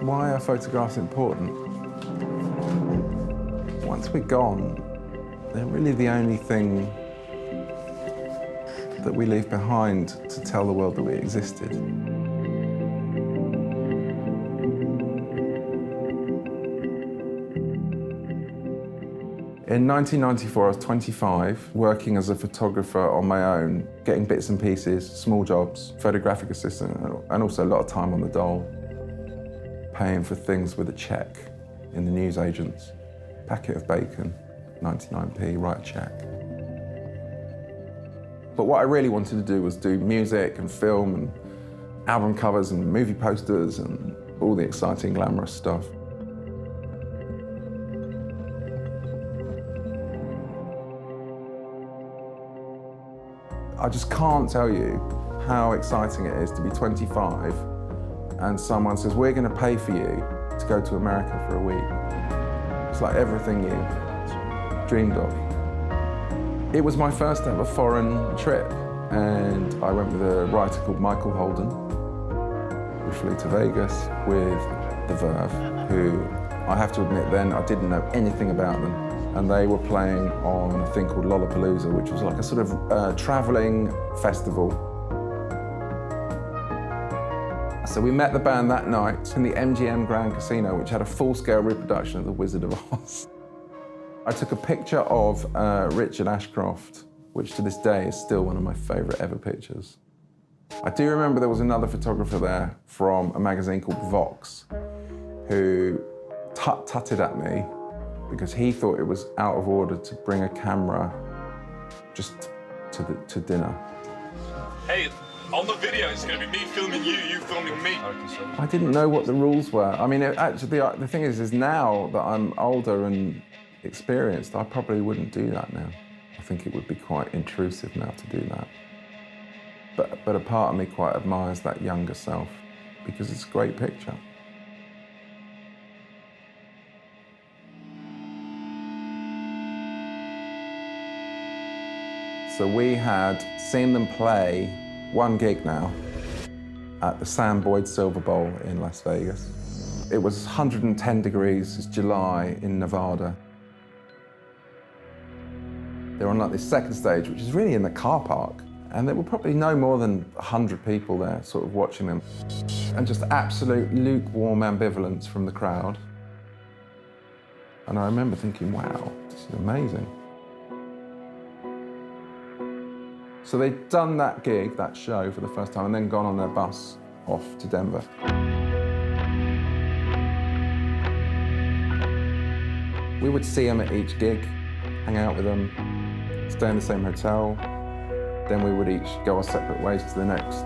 Why are photographs important? Once we're gone, they're really the only thing that we leave behind to tell the world that we existed. In 1994, I was 25, working as a photographer on my own, getting bits and pieces, small jobs, photographic assistant, and also a lot of time on the dole, paying for things with a cheque in the newsagents. Packet of bacon, 99p, write a cheque. But what I really wanted to do was do music and film and album covers and movie posters and all the exciting, glamorous stuff. I just can't tell you how exciting it is to be 25 and someone says, we're going to pay for you to go to America for a week. It's like everything you dreamed of. It was my first ever foreign trip, and I went with a writer called Michael Holden. We flew to Vegas with the Verve, who I have to admit then I didn't know anything about them. And they were playing on a thing called Lollapalooza, which was like a sort of traveling festival. So we met the band that night in the MGM Grand Casino, which had a full-scale reproduction of The Wizard of Oz. I took a picture of Richard Ashcroft, which to this day is still one of my favourite ever pictures. I do remember there was another photographer there from a magazine called Vox, who tut-tutted at me because he thought it was out of order to bring a camera just to dinner. Hey, on the video it's going to be me filming you, you filming me. I didn't know what the rules were. I mean, actually, the thing is now that I'm older and experienced, I probably wouldn't do that now. I think it would be quite intrusive now to do that. But a part of me quite admires that younger self because it's a great picture. So we had seen them play one gig now at the Sam Boyd Silver Bowl in Las Vegas. It was 110 degrees, it's July in Nevada. They were on like this second stage, which is really in the car park. And there were probably no more than 100 people there sort of watching them. And just absolute lukewarm ambivalence from the crowd. And I remember thinking, wow, this is amazing. So they'd done that gig, that show, for the first time, and then gone on their bus off to Denver. We would see them at each gig, hang out with them, stay in the same hotel. Then we would each go our separate ways to the next.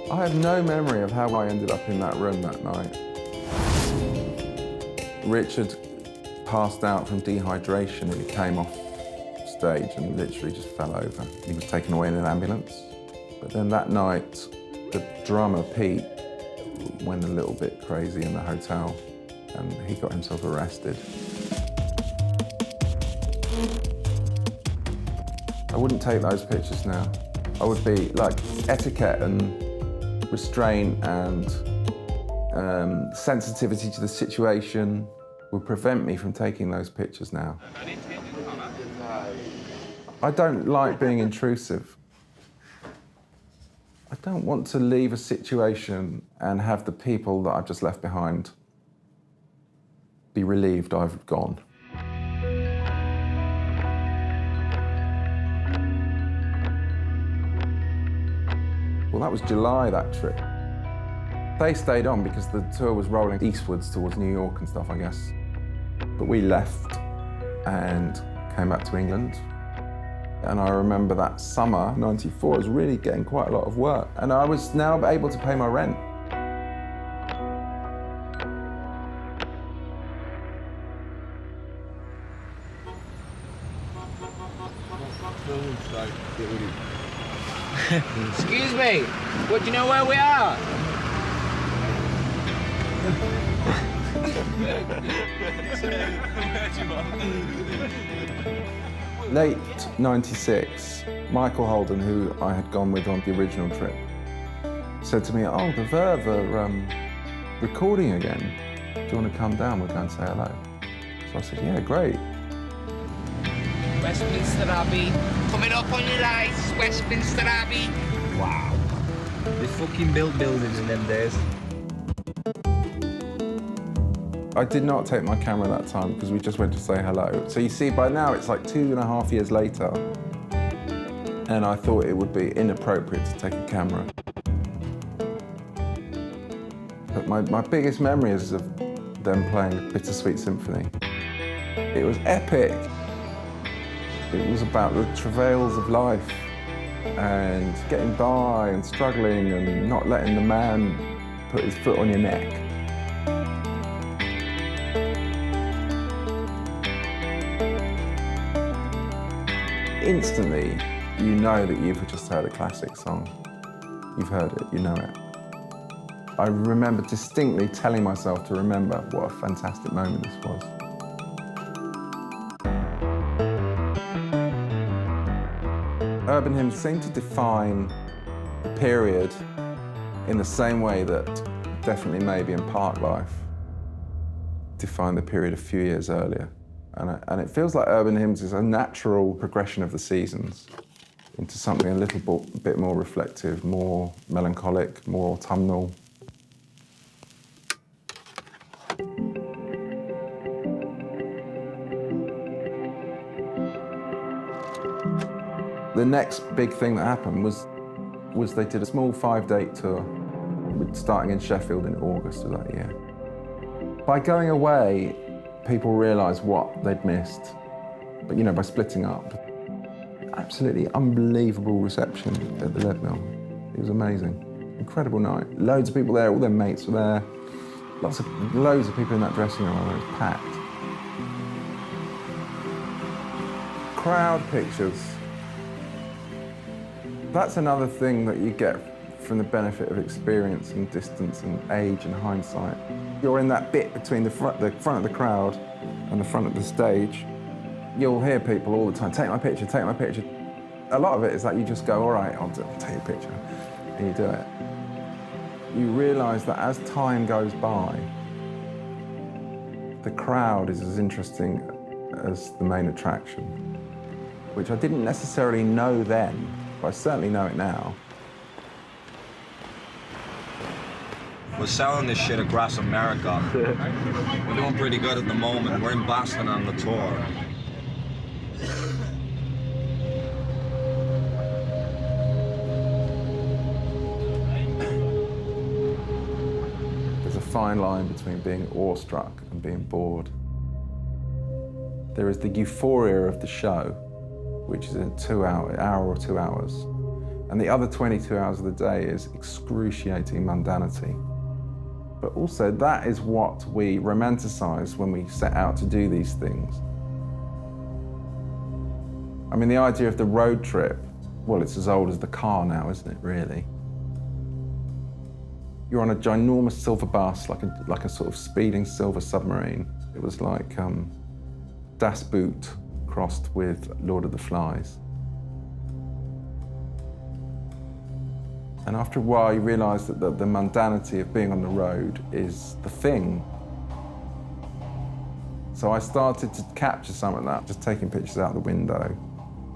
I have no memory of how I ended up in that room that night. Richard passed out from dehydration and he came off stage and literally just fell over. He was taken away in an ambulance. But then that night, the drummer, Pete, went a little bit crazy in the hotel and he got himself arrested. I wouldn't take those pictures now. I would be like etiquette and restraint and sensitivity to the situation would prevent me from taking those pictures now. I don't like being intrusive. I don't want to leave a situation and have the people that I've just left behind be relieved I've gone. Well, that was July, that trip. They stayed on because the tour was rolling eastwards towards New York and stuff, I guess. But we left and came back to England. And I remember that summer, '94, I was really getting quite a lot of work. And I was now able to pay my rent. Excuse me, what, do you know where we are? Late 96, Michael Holden, who I had gone with on the original trip, said to me, oh, the Verve are recording again. Do you want to come down? We'll go and say hello. So I said, yeah, great. Westminster Abbey. Coming up on your lights, Westminster Abbey. Wow. They fucking built buildings in them days. I did not take my camera that time because we just went to say hello. So you see, by now it's like 2.5 years later, and I thought it would be inappropriate to take a camera. But my biggest memory is of them playing Bittersweet Symphony. It was epic. It was about the travails of life and getting by and struggling and not letting the man put his foot on your neck. Instantly, you know that you've just heard a classic song. You've heard it, you know it. I remember distinctly telling myself to remember what a fantastic moment this was. Urban hymns seem to define the period in the same way that definitely maybe in Park Life defined the period a few years earlier. And it feels like urban hymns is a natural progression of the seasons into something a little bit more reflective, more melancholic, more autumnal. The next big thing that happened was they did a small 5-date tour, starting in Sheffield in August of that year. By going away, people realised what they'd missed, but by splitting up. Absolutely unbelievable reception at the Leadmill. It was amazing. Incredible night. Loads of people there, all their mates were there. Loads of people in that dressing room, it was packed. Crowd pictures. That's another thing that you get from the benefit of experience and distance and age and hindsight. You're in that bit between the front of the crowd and the front of the stage. You'll hear people all the time, take my picture, take my picture. A lot of it is that you just go, all right, I'll take a picture, and you do it. You realise that as time goes by, the crowd is as interesting as the main attraction, which I didn't necessarily know then, but I certainly know it now. We're selling this shit across America. We're doing pretty good at the moment. We're in Boston on the tour. There's a fine line between being awestruck and being bored. There is the euphoria of the show, which is an hour or 2 hours. And the other 22 hours of the day is excruciating mundanity. But also, that is what we romanticize when we set out to do these things. I mean, the idea of the road trip, well, it's as old as the car now, isn't it, really? You're on a ginormous silver bus, like a sort of speeding silver submarine. It was like Das Boot crossed with Lord of the Flies. And after a while, you realise that the mundanity of being on the road is the thing. So I started to capture some of that, just taking pictures out the window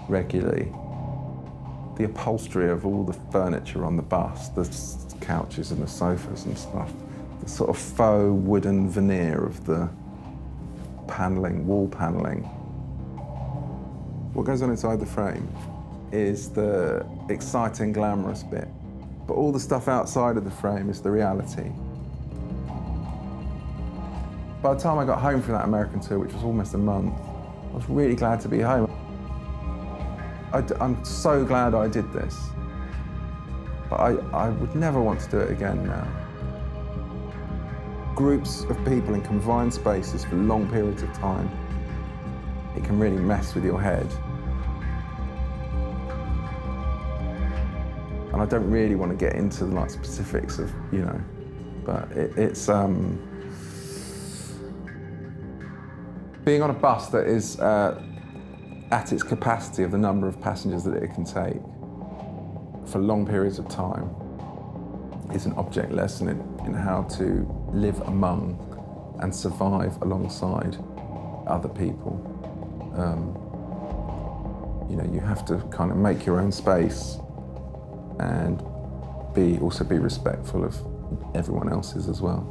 regularly. The upholstery of all the furniture on the bus, the couches and the sofas and stuff, the sort of faux wooden veneer of the panelling, wall panelling. What goes on inside the frame is the exciting, glamorous bit. But all the stuff outside of the frame is the reality. By the time I got home from that American tour, which was almost a month, I was really glad to be home. I'm so glad I did this. But I would never want to do it again now. Groups of people in confined spaces for long periods of time, it can really mess with your head. And I don't really want to get into the specifics of, but it's being on a bus that is at its capacity of the number of passengers that it can take for long periods of time is an object lesson in how to live among and survive alongside other people. You know, you have to kind of make your own space and also be respectful of everyone else's as well.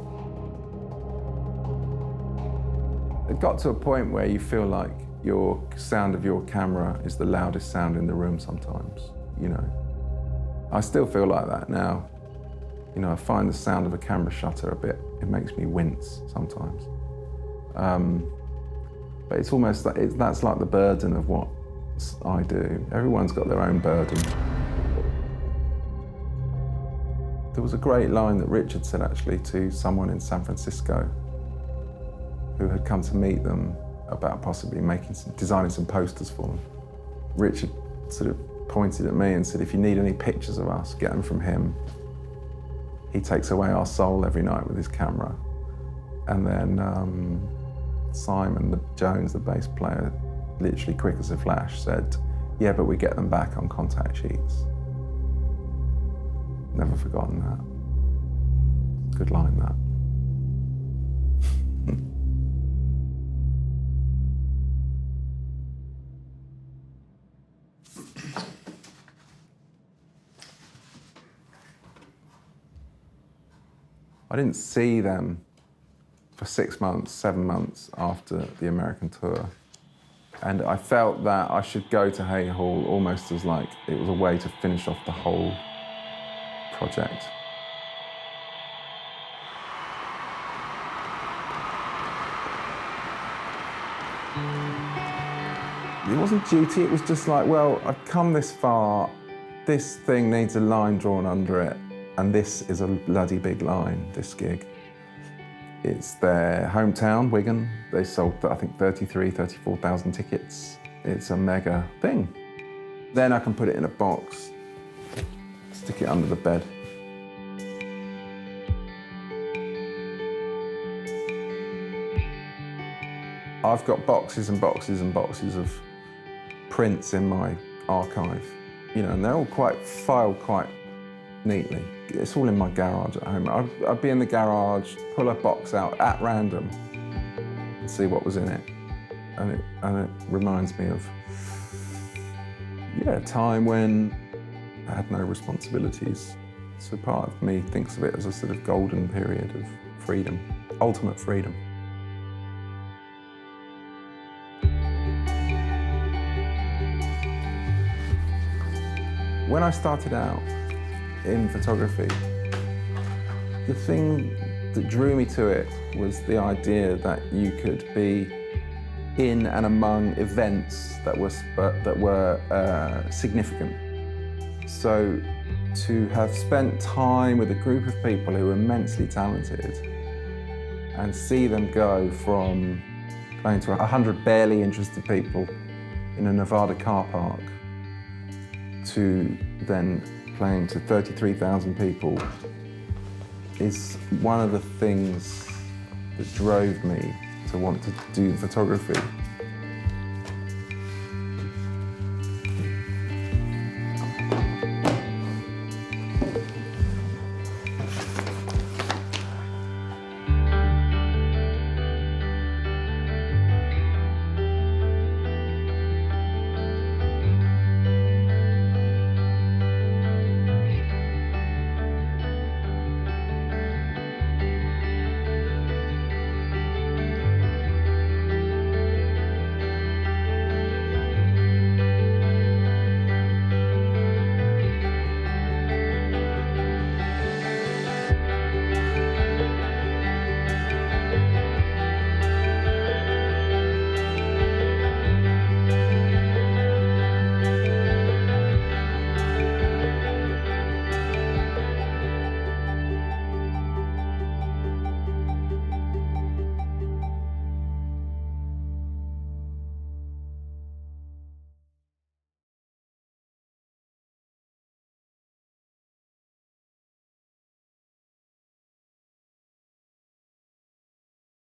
It got to a point where you feel like your sound of your camera is the loudest sound in the room sometimes, you know. I still feel like that now. You know, I find the sound of a camera shutter it makes me wince sometimes. But it's almost like, that's like the burden of what I do. Everyone's got their own burden. There was a great line that Richard said actually to someone in San Francisco who had come to meet them about possibly designing some posters for them. Richard sort of pointed at me and said, if you need any pictures of us, get them from him. He takes away our soul every night with his camera. And then Simon Jones, the bass player, literally quick as a flash, said, yeah, but we get them back on contact sheets. Never forgotten that. Good line, that. I didn't see them for 6 months, 7 months after the American tour. And I felt that I should go to Hay Hall almost as like it was a way to finish off the whole project. It wasn't duty, it was just like, well, I've come this far, this thing needs a line drawn under it, and this is a bloody big line, this gig. It's their hometown, Wigan. They sold, I think, 34,000 tickets. It's a mega thing. Then I can put it in a box, stick it under the bed. I've got boxes and boxes and boxes of prints in my archive, you know, and they're all filed quite neatly. It's all in my garage at home. I'd be in the garage, pull a box out at random and see what was in it. And it reminds me of, yeah, a time when I had no responsibilities. So part of me thinks of it as a sort of golden period of freedom, ultimate freedom. When I started out in photography, the thing that drew me to it was the idea that you could be in and among events that were significant. So to have spent time with a group of people who were immensely talented and see them go from playing to 100 barely interested people in a Nevada car park to then playing to 33,000 people is one of the things that drove me to want to do photography.